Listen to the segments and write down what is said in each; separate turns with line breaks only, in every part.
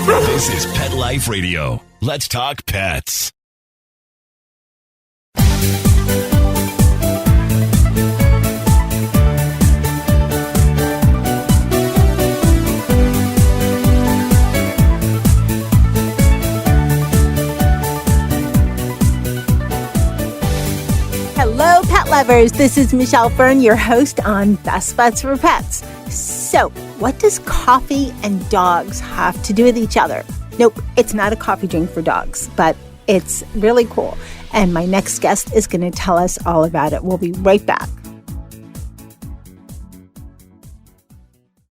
This is Pet Life Radio. Let's talk pets.
Hello, pet lovers. This is Michelle Fern, your host on Best Bets for Pets. So, what does coffee and dogs have to do with each other? Nope, it's not a coffee drink for dogs, but it's really cool. And my next guest is going to tell us all about it. We'll be right back.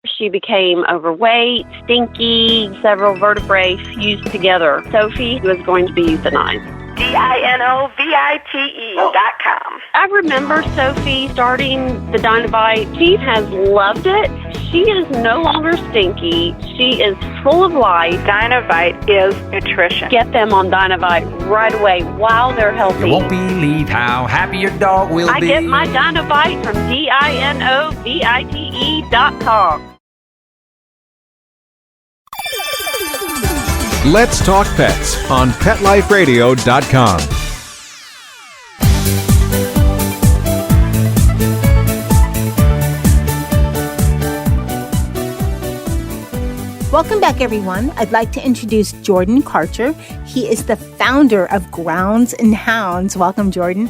She became overweight, stinky, several vertebrae fused together. Sophie was going to be euthanized.
DINOVITE.com.
I remember Sophie starting the Dinovite. She has loved it. She is no longer stinky. She is full of life.
Dinovite is nutrition.
Get them on Dinovite right away while they're healthy.
You won't believe how happy your dog will be.
I get my Dinovite from DINOVITE.com.
Let's Talk Pets on PetLifeRadio.com.
Welcome back, everyone. I'd like to introduce Jordan Karcher. He is the founder of Grounds and Hounds. Welcome, Jordan.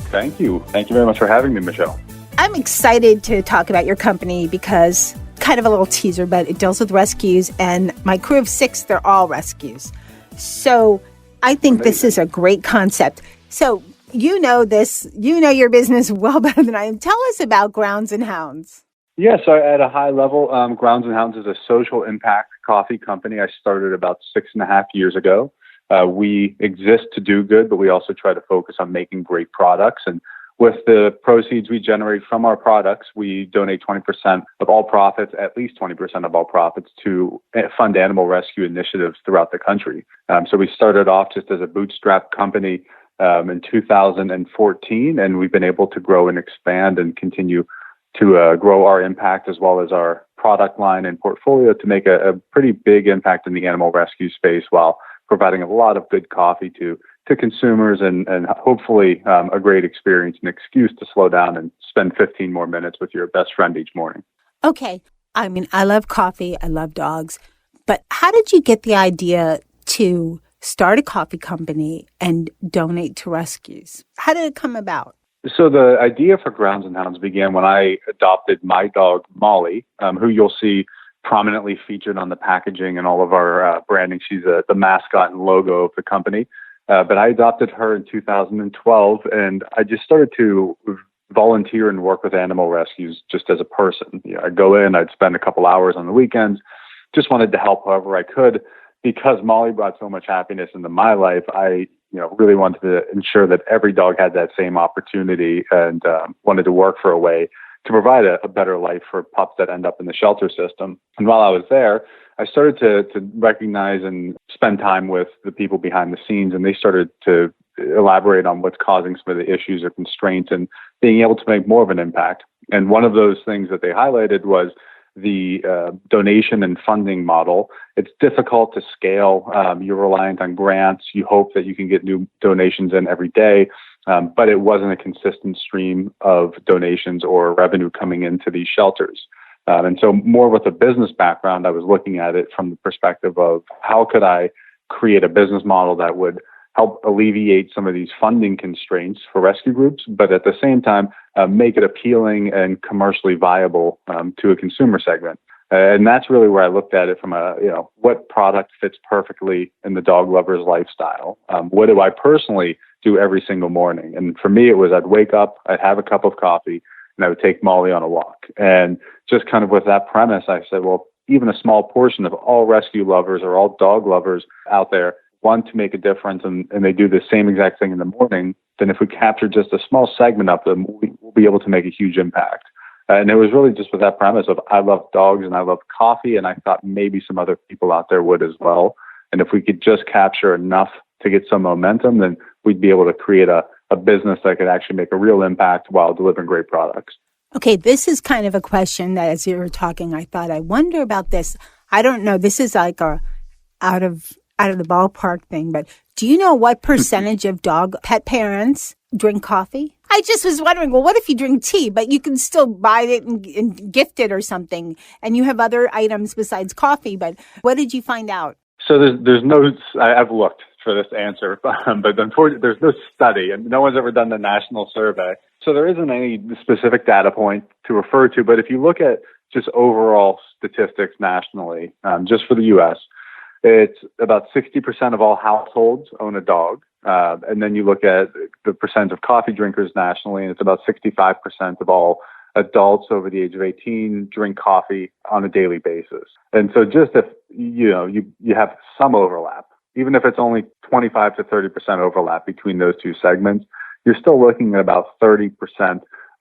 Thank you. Thank you very much for having me, Michelle.
I'm excited to talk about your company because kind of a little teaser, but it deals with rescues, and my crew of 6, they're all rescues. So I think This is a great concept. So you know your business well better than I am. Tell us about Grounds and Hounds.
Yeah, so at a high level, Grounds and Hounds is a social impact coffee company. I started about 6.5 years ago. We exist to do good, but we also try to focus on making great products. And with the proceeds we generate from our products, we donate 20% of all profits, at least 20% of all profits, to fund animal rescue initiatives throughout the country. So we started off just as a bootstrap company in 2014, and we've been able to grow and expand and continue to grow our impact as well as our product line and portfolio to make a pretty big impact in the animal rescue space while providing a lot of good coffee to consumers and hopefully a great experience, an excuse to slow down and spend 15 more minutes with your best friend each morning.
Okay. I mean, I love coffee. I love dogs. But how did you get the idea to start a coffee company and donate to rescues? How did it come about?
So the idea for Grounds and Hounds began when I adopted my dog, Molly, who you'll see prominently featured on the packaging and all of our branding. She's the mascot and logo of the company. But I adopted her in 2012, and I just started to volunteer and work with animal rescues just as a person. I'd go in, I'd spend a couple hours on the weekends, just wanted to help however I could. Because Molly brought so much happiness into my life, I really wanted to ensure that every dog had that same opportunity and wanted to work for a way to provide a better life for pups that end up in the shelter system. And while I was there, I started to recognize and spend time with the people behind the scenes, and they started to elaborate on what's causing some of the issues or constraints and being able to make more of an impact. And one of those things that they highlighted was the donation and funding model. It's difficult to scale. You're reliant on grants. You hope that you can get new donations in every day, but it wasn't a consistent stream of donations or revenue coming into these shelters. And so more with a business background, I was looking at it from the perspective of how could I create a business model that would help alleviate some of these funding constraints for rescue groups, but at the same time, make it appealing and commercially viable to a consumer segment. And that's really where I looked at it from what product fits perfectly in the dog lover's lifestyle. What do I personally do every single morning? And for me, it was I'd wake up, I'd have a cup of coffee, and I would take Molly on a walk. And just kind of with that premise, I said, well, even a small portion of all rescue lovers or all dog lovers out there want to make a difference and they do the same exact thing in the morning, then if we capture just a small segment of them, we'll be able to make a huge impact. And it was really just with that premise of I love dogs and I love coffee, and I thought maybe some other people out there would as well. And if we could just capture enough to get some momentum, then we'd be able to create a business that could actually make a real impact while delivering great products.
Okay, this is kind of a question that as you were talking, I thought, I wonder about this. I don't know. This is like out of the ballpark thing, but do you know what percentage of pet parents drink coffee? I just was wondering, well, what if you drink tea, but you can still buy it and gift it or something, and you have other items besides coffee, but what did you find out?
So there's no, I've looked for this answer, but unfortunately there's no study, and no one's ever done the national survey. So there isn't any specific data point to refer to, but if you look at just overall statistics nationally, just for the U.S., it's about 60% of all households own a dog. And then you look at the percent of coffee drinkers nationally, and it's about 65% of all adults over the age of 18 drink coffee on a daily basis. And so just if, you have some overlap, even if it's only 25 to 30% overlap between those two segments, you're still looking at about 30%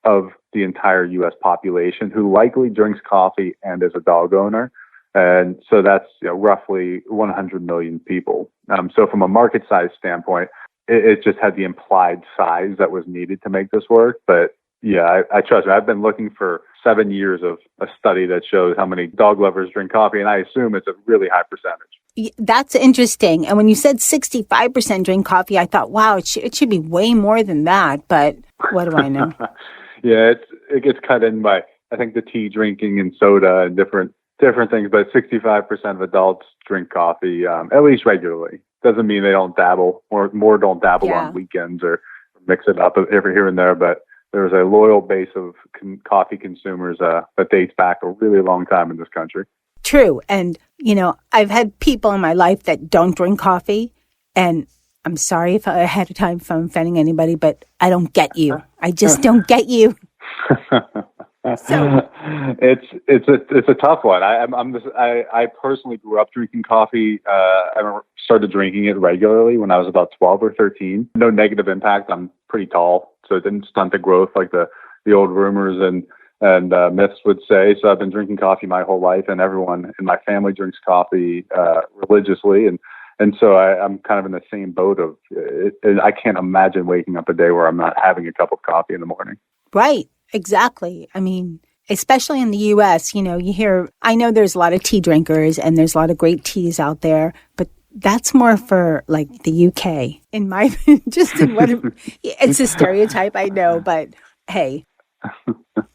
of the entire U.S. population who likely drinks coffee and is a dog owner. And so that's roughly 100 million people. So from a market size standpoint, it just had the implied size that was needed to make this work. But yeah, I trust you. I've been looking for 7 years of a study that shows how many dog lovers drink coffee, and I assume it's a really high percentage.
That's interesting. And when you said 65% drink coffee, I thought, wow, it should be way more than that. But what do I know?
Yeah, it gets cut in by, I think, the tea drinking and soda and different things, but 65% of adults drink coffee, at least regularly. Doesn't mean they don't dabble, or more don't dabble on weekends or mix it up every here and there, but there's a loyal base of coffee consumers that dates back a really long time in this country.
True. And, I've had people in my life that don't drink coffee, and I'm sorry if ahead of time if I'm offending anybody, but I don't get you. I just don't get you. So
it's a tough one. I personally grew up drinking coffee. I started drinking it regularly when I was about 12 or 13. No negative impact. I'm pretty tall, so it didn't stunt the growth like the old rumors and myths would say. So I've been drinking coffee my whole life, and everyone in my family drinks coffee religiously, and so I'm kind of in the same boat of it. I can't imagine waking up a day where I'm not having a cup of coffee in the morning.
Right. Exactly. I mean, especially in the U.S., you hear, I know there's a lot of tea drinkers and there's a lot of great teas out there, but that's more for like the UK. In my, it's a stereotype, I know, but hey,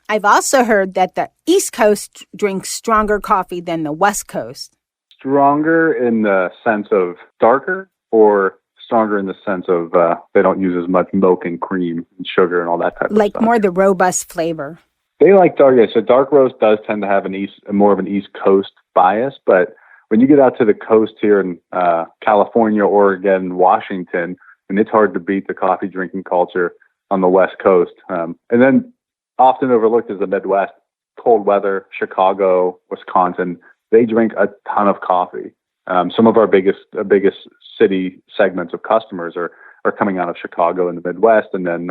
I've also heard that the East Coast drinks stronger coffee than the West Coast.
Stronger in the sense of darker, or stronger in the sense of they don't use as much milk and cream and sugar and all that type of stuff.
Like more the robust flavor.
They like dark. Yeah, so dark roast does tend to have more of an East Coast bias, but when you get out to the coast here in California, Oregon, Washington, and it's hard to beat the coffee drinking culture on the West Coast. And then often overlooked is the Midwest, cold weather, Chicago, Wisconsin. They drink a ton of coffee. Some of our biggest city segments of customers are coming out of Chicago in the Midwest, and then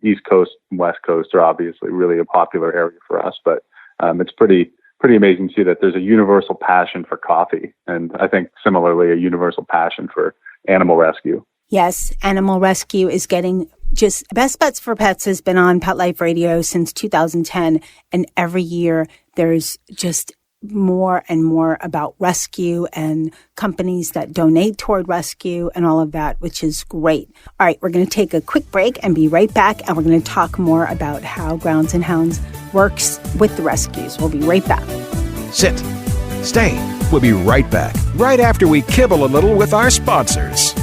East Coast and West Coast are obviously really a popular area for us. But it's pretty amazing to see that there's a universal passion for coffee, and I think similarly a universal passion for animal rescue.
Yes, animal rescue is getting just Best Bets for Pets has been on Pet Life Radio since 2010, and every year there's just more and more about rescue and companies that donate toward rescue and all of that, which is great. All right, we're going to take a quick break and be right back, and we're going to talk more about how Grounds and Hounds works with the rescues. We'll be right back.
Sit. Stay. We'll be right back, right after we kibble a little with our sponsors.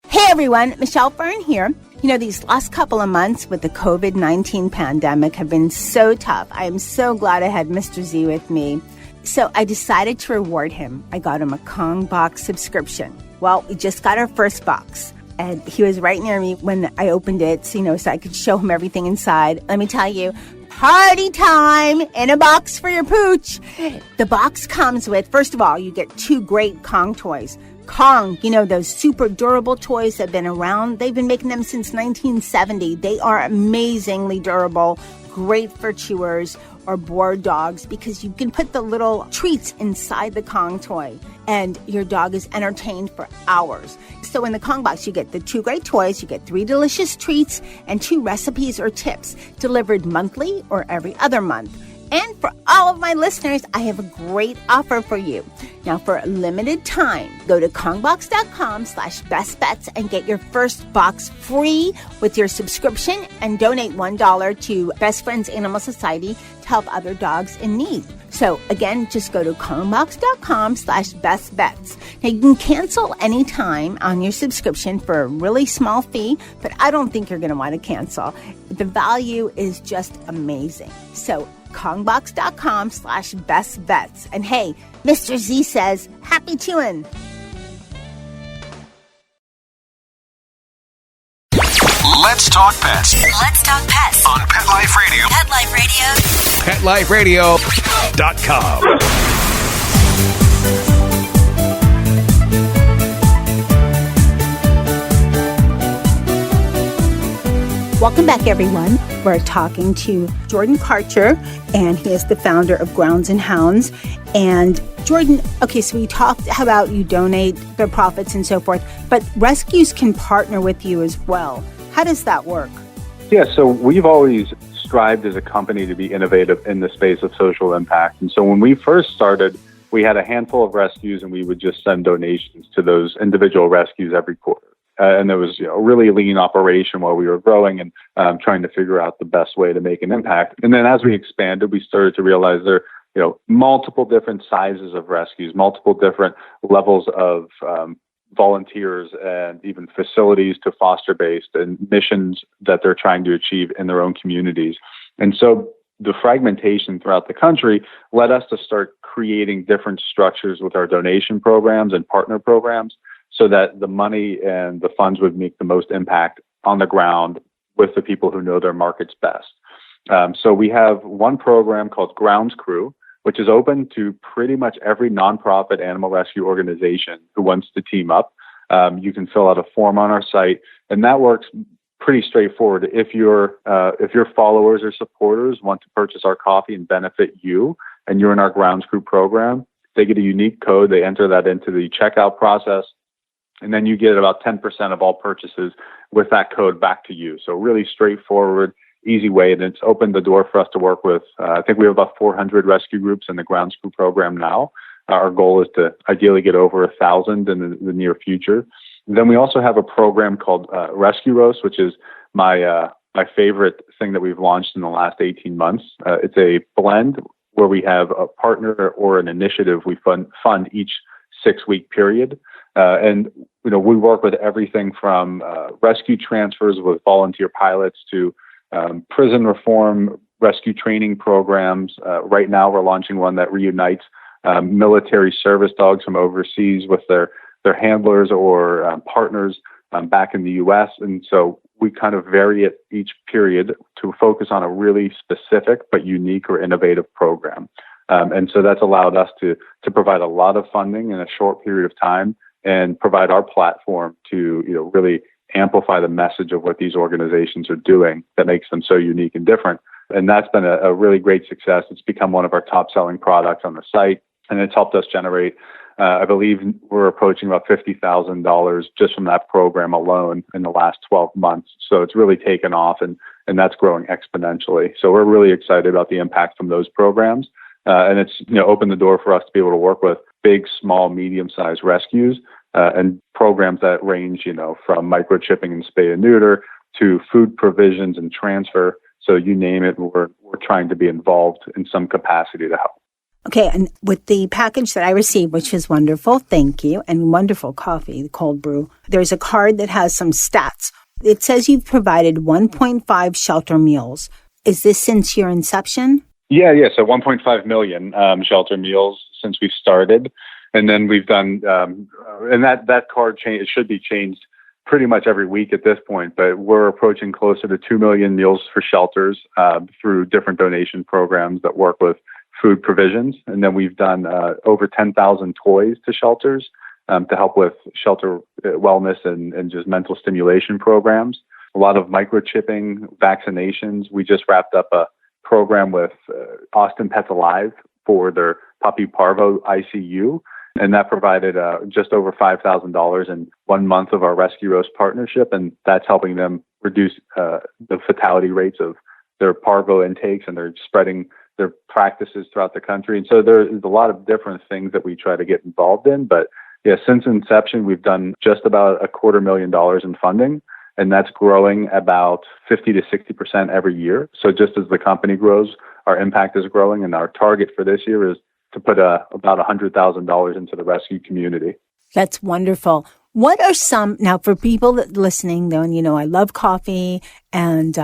Hey everyone, Michelle Fern here. These last couple of months with the COVID-19 pandemic have been so tough. I am so glad I had Mr. Z with me. So I decided to reward him. I got him a Kong box subscription. Well, we just got our first box, and he was right near me when I opened it, so I could show him everything inside. Let me tell you, party time in a box for your pooch. The box comes with, first of all, you get 2 great Kong toys. Kong, those super durable toys that have been around. They've been making them since 1970. They are amazingly durable, great for chewers or bored dogs, because you can put the little treats inside the Kong toy and your dog is entertained for hours. So in the Kong box, you get the 2 great toys, you get 3 delicious treats, and 2 recipes or tips delivered monthly or every other month. And for all of my listeners, I have a great offer for you. Now, for a limited time, go to kongbox.com/bestbets and get your first box free with your subscription and donate $1 to Best Friends Animal Society to help other dogs in need. So again, just go to kongbox.com/bestbets. Now, you can cancel anytime on your subscription for a really small fee, but I don't think you're going to want to cancel. The value is just amazing. So kongbox.com/bestbets. And hey, Mr. Z says, happy chewing.
Let's talk pets
Let's talk pets
on Pet Life Radio.
Pet Life Radio.
PetLifeRadio.com.
Welcome back, everyone. We're talking to Jordan Karcher, and he is the founder of Grounds and Hounds. And Jordan, okay, so we talked about you donate the profits and so forth, but rescues can partner with you as well. How does that work?
Yeah, so we've always strived as a company to be innovative in the space of social impact. And so when we first started, we had a handful of rescues and we would just send donations to those individual rescues every quarter. And there was a really lean operation while we were growing and trying to figure out the best way to make an impact. And then as we expanded, we started to realize there are multiple different sizes of rescues, multiple different levels of volunteers and even facilities to foster-based and missions that they're trying to achieve in their own communities. And so the fragmentation throughout the country led us to start creating different structures with our donation programs and partner programs so that the money and the funds would make the most impact on the ground with the people who know their markets best. So we have one program called Grounds Crew, which is open to pretty much every nonprofit animal rescue organization who wants to team up. You can fill out a form on our site, and that works pretty straightforward. If your followers or supporters want to purchase our coffee and benefit you, and you're in our Grounds Crew program, they get a unique code. They enter that into the checkout process, and then you get about 10% of all purchases with that code back to you. So really straightforward, easy way, and it's opened the door for us to work with. I think we have about 400 rescue groups in the Grounds Crew program now. Our goal is to ideally get over 1,000 in the near future. And then we also have a program called Rescue Roast, which is my favorite thing that we've launched in the last 18 months. It's a blend where we have a partner or an initiative we fund each 6-week period. And we work with everything from rescue transfers with volunteer pilots to prison reform, rescue training programs. Right now, we're launching one that reunites military service dogs from overseas with their handlers or partners back in the U.S. And so we kind of vary it each period to focus on a really specific but unique or innovative program. And so that's allowed us to provide a lot of funding in a short period of time and provide our platform to really amplify the message of what these organizations are doing that makes them so unique and different. And that's been a really great success. It's become one of our top selling products on the site, and it's helped us generate, I believe we're approaching about $50,000 just from that program alone in the last 12 months. So it's really taken off, and that's growing exponentially. So we're really excited about the impact from those programs. And it's opened the door for us to be able to work with big, small, medium-sized rescues and programs that range, from microchipping and spay and neuter to food provisions and transfer. So you name it, we're trying to be involved in some capacity to help.
Okay, and with the package that I received, which is wonderful, thank you, and wonderful coffee, the cold brew, there's a card that has some stats. It says you've provided 1.5 shelter meals. Is this since your inception?
Yeah. So 1.5 million shelter meals since we started. And then we've done, and that card change, it should be changed pretty much every week at this point, but we're approaching closer to 2 million meals for shelters through different donation programs that work with food provisions. And then we've done over 10,000 toys to shelters to help with shelter wellness and just mental stimulation programs. A lot of microchipping, vaccinations. We just wrapped up a program with Austin Pets Alive for their puppy parvo ICU. And that provided just over $5,000 in 1 month of our Rescue Roast partnership. And that's helping them reduce the fatality rates of their parvo intakes. And they're spreading their practices throughout the country. And so there's a lot of different things that we try to get involved in. But yeah, since inception, we've done just about $250,000 in funding, and that's growing about 50 to 60% every year. So just as the company grows, our impact is growing, and our target for this year is to put about $100,000 into the rescue community.
That's wonderful. What are some, now for people that listening, though, and I love coffee and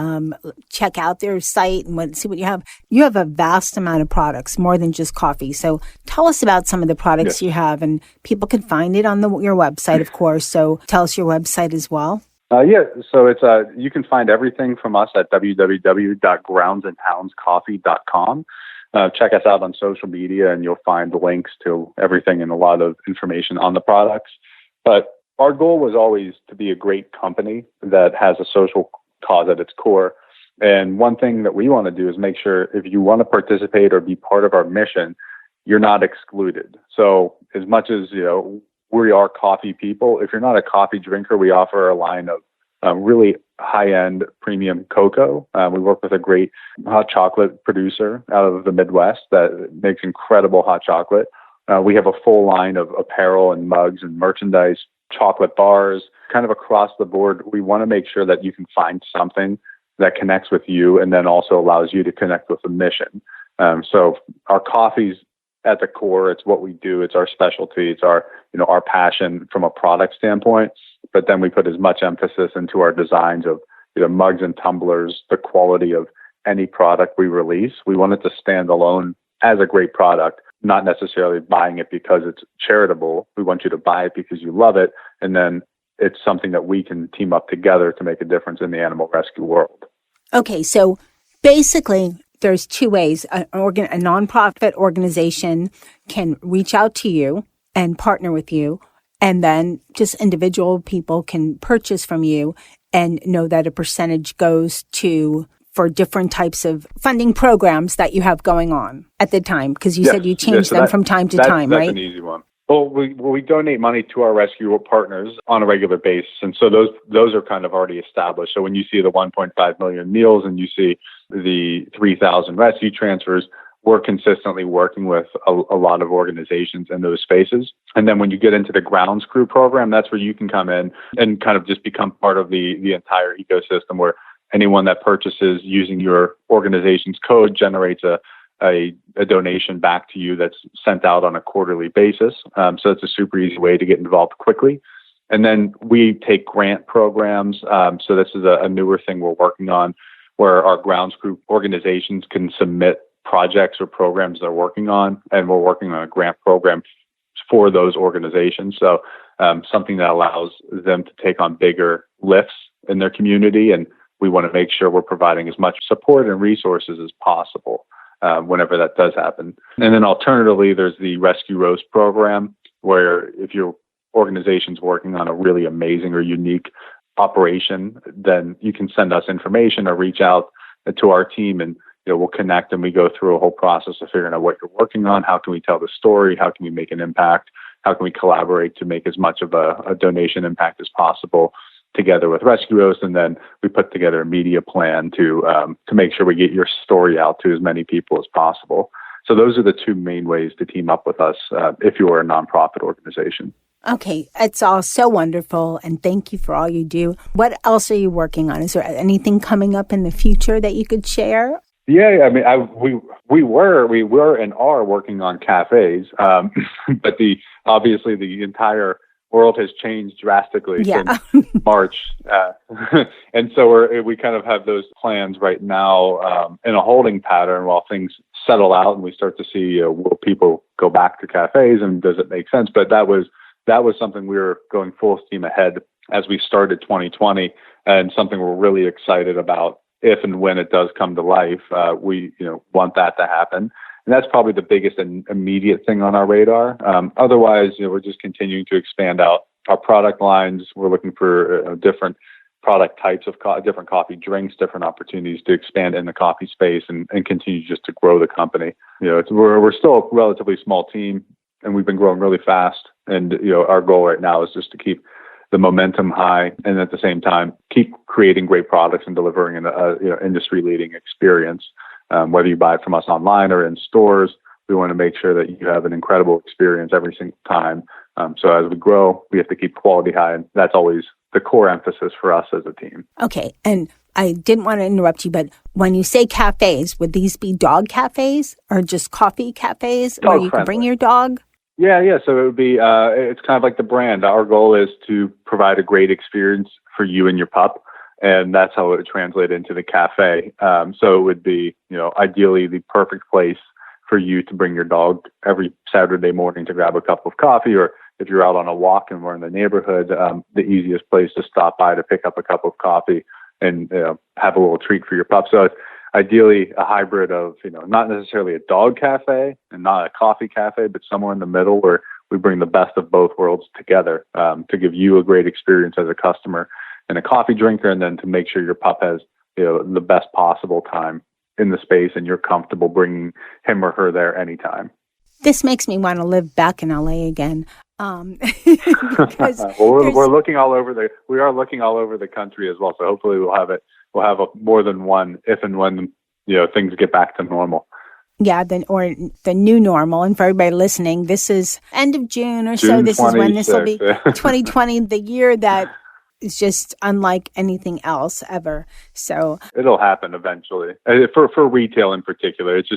check out their site and see what you have. You have a vast amount of products, more than just coffee. So tell us about some of the products you have, and people can find it on your website, of course. So tell us your website as well.
So it's you can find everything from us at www.groundsandhoundscoffee.com. Check us out on social media, and you'll find links to everything and a lot of information on the products. But our goal was always to be a great company that has a social cause at its core. And one thing that we want to do is make sure if you want to participate or be part of our mission, you're not excluded. So as much as, we are coffee people, if you're not a coffee drinker, we offer a line of really high-end premium cocoa. We work with a great hot chocolate producer out of the Midwest that makes incredible hot chocolate. We have a full line of apparel and mugs and merchandise, chocolate bars, kind of across the board. We want to make sure that you can find something that connects with you and then also allows you to connect with the mission. So our coffee's at the core. It's what we do. It's our specialty. It's our passion from a product standpoint. But then we put as much emphasis into our designs of mugs and tumblers, the quality of any product we release. We want it to stand alone as a great product, not necessarily buying it because it's charitable. We want you to buy it because you love it. And then it's something that we can team up together to make a difference in the animal rescue world.
Okay, so basically, there's two ways. A nonprofit organization can reach out to you and partner with you, and then just individual people can purchase from you and know that a percentage goes for different types of funding programs that you have going on at the time, because you said you change them from time to time, right?
That's an easy one. Well, we donate money to our rescue partners on a regular basis, and so those are kind of already established. So when you see the 1.5 million meals and you see the 3,000 rescue transfers, we're consistently working with a lot of organizations in those spaces. And then when you get into the grounds crew program, that's where you can come in and kind of just become part of the entire ecosystem, where anyone that purchases using your organization's code generates a donation back to you that's sent out on a quarterly basis. So it's a super easy way to get involved quickly. And then we take grant programs. So this is a newer thing we're working on, where our grounds group organizations can submit projects or programs they're working on, and we're working on a grant program for those organizations. So something that allows them to take on bigger lifts in their community, and we want to make sure we're providing as much support and resources as possible whenever that does happen. And then alternatively, there's the Rescue Roast program, where if your organization's working on a really amazing or unique operation, then you can send us information or reach out to our team, and we'll connect, and we go through a whole process of figuring out what you're working on. How can we tell the story? How can we make an impact? How can we collaborate to make as much of a donation impact as possible together with Rescue Roast? And then we put together a media plan to make sure we get your story out to as many people as possible. So those are the two main ways to team up with us if you're a nonprofit organization.
Okay, it's all so wonderful, and thank you for all you do. What else are you working on? Is there anything coming up in the future that you could share?
Yeah, I mean, we were and are working on cafes, but obviously the entire world has changed drastically since March, and so we kind of have those plans right now in a holding pattern while things settle out and we start to see will people go back to cafes and does it make sense? But that was something we were going full steam ahead as we started 2020, and something we're really excited about. If and when it does come to life, we want that to happen. And that's probably the biggest and immediate thing on our radar. Otherwise, we're just continuing to expand out our product lines. We're looking for different product types of different coffee drinks, different opportunities to expand in the coffee space and continue just to grow the company. We're still a relatively small team, and we've been growing really fast. And our goal right now is just to keep the momentum high, and at the same time, keep creating great products and delivering an industry-leading experience. Whether you buy it from us online or in stores, we want to make sure that you have an incredible experience every single time. So as we grow, we have to keep quality high, and that's always the core emphasis for us as a team.
Okay, and I didn't want to interrupt you, but when you say cafes, would these be dog cafes or just coffee cafes where you can bring your dog?
Yeah. So it would be, it's kind of like the brand. Our goal is to provide a great experience for you and your pup, and that's how it would translate into the cafe. So it would be, ideally the perfect place for you to bring your dog every Saturday morning to grab a cup of coffee, or if you're out on a walk and we're in the neighborhood, the easiest place to stop by to pick up a cup of coffee and have a little treat for your pup. So it's ideally a hybrid of, not necessarily a dog cafe and not a coffee cafe, but somewhere in the middle where we bring the best of both worlds together to give you a great experience as a customer and a coffee drinker, and then to make sure your pup has the best possible time in the space and you're comfortable bringing him or her there anytime.
This makes me want to live back in LA again.
Well, we're looking all over we are looking all over the country as well. So hopefully we'll have more than one if and when, things get back to normal.
Yeah, or the new normal. And for everybody listening, this is end of June or so. This is when this will be 2020, the year that is just unlike anything else ever. So
it'll happen eventually. For retail in particular, it's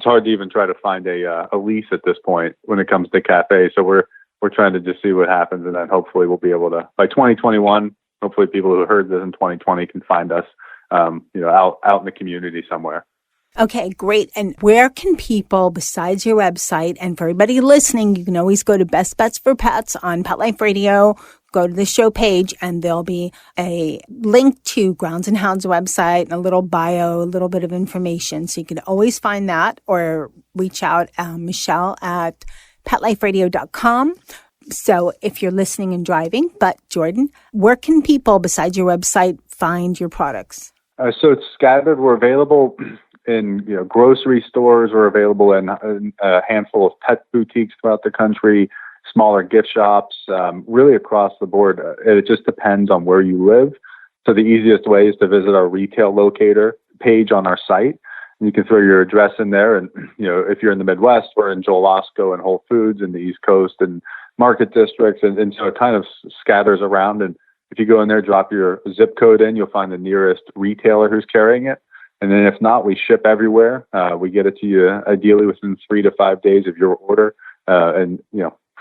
hard to even try to find a lease at this point when it comes to cafes. So we're trying to just see what happens, and then hopefully we'll be able to, by 2021, hopefully people who heard this in 2020 can find us, out in the community somewhere.
Okay, great. And where can people, besides your website, and for everybody listening, you can always go to Best Bets for Pets on Pet Life Radio, go to the show page, and there'll be a link to Grounds and Hounds website and a little bio, a little bit of information. So you can always find that, or reach out, Michelle at PetLifeRadio.com. So if you're listening and driving, but Jordan, where can people, besides your website, find your products?
So it's scattered. We're available in grocery stores. We're available in a handful of pet boutiques throughout the country, smaller gift shops, really across the board. It just depends on where you live. So the easiest way is to visit our retail locator page on our site. You can throw your address in there. And, if you're in the Midwest, we're in Joel Osco and Whole Foods in the East Coast and market districts. And so it kind of scatters around. And if you go in there, drop your zip code in, you'll find the nearest retailer who's carrying it. And then if not, we ship everywhere. We get it to you ideally within 3 to 5 days of your order. And,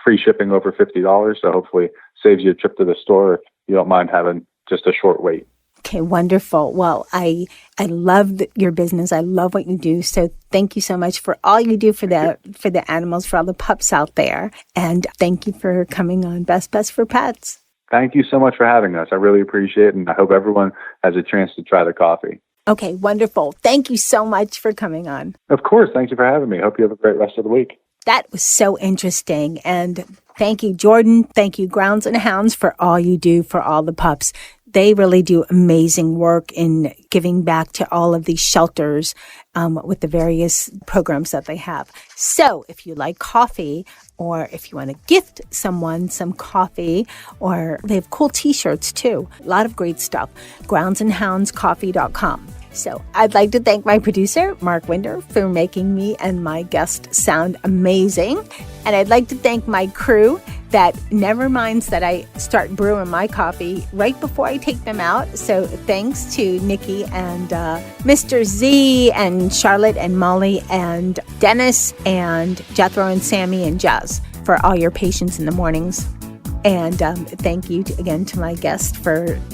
free shipping over $50. So hopefully saves you a trip to the store if you don't mind having just a short wait.
Okay, wonderful. Well, I love your business. I love what you do. So thank you so much for all you do for the animals, for all the pups out there. And thank you for coming on Best Bets for Pets.
Thank you so much for having us. I really appreciate it. And I hope everyone has a chance to try the coffee.
Okay, wonderful. Thank you so much for coming on.
Of course. Thank you for having me. Hope you have a great rest of the week.
That was so interesting. And thank you, Jordan. Thank you, Grounds and Hounds, for all you do for all the pups. They really do amazing work in giving back to all of these shelters with the various programs that they have. So if you like coffee, or if you want to gift someone some coffee, or they have cool T-shirts too. A lot of great stuff. groundsandhoundscoffee.com. So I'd like to thank my producer, Mark Winder, for making me and my guest sound amazing. And I'd like to thank my crew that never minds that I start brewing my coffee right before I take them out. So thanks to Nikki and Mr. Z and Charlotte and Molly and Dennis and Jethro and Sammy and Jazz for all your patience in the mornings. And thank you again to my guest,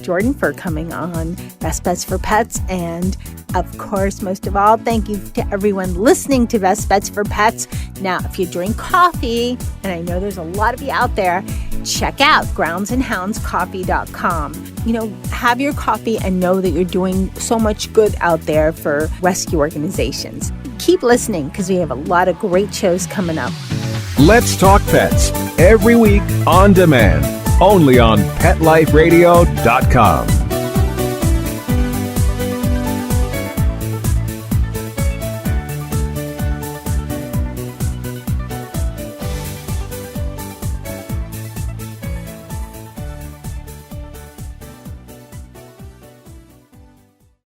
Jordan, for coming on Best Bets for Pets. And of course, most of all, thank you to everyone listening to Best Bets for Pets. Now, if you drink coffee, and I know there's a lot of you out there, check out groundsandhoundscoffee.com. Have your coffee and know that you're doing so much good out there for rescue organizations. Keep listening because we have a lot of great shows coming up.
Let's Talk Pets, every week on demand, only on PetLifeRadio.com.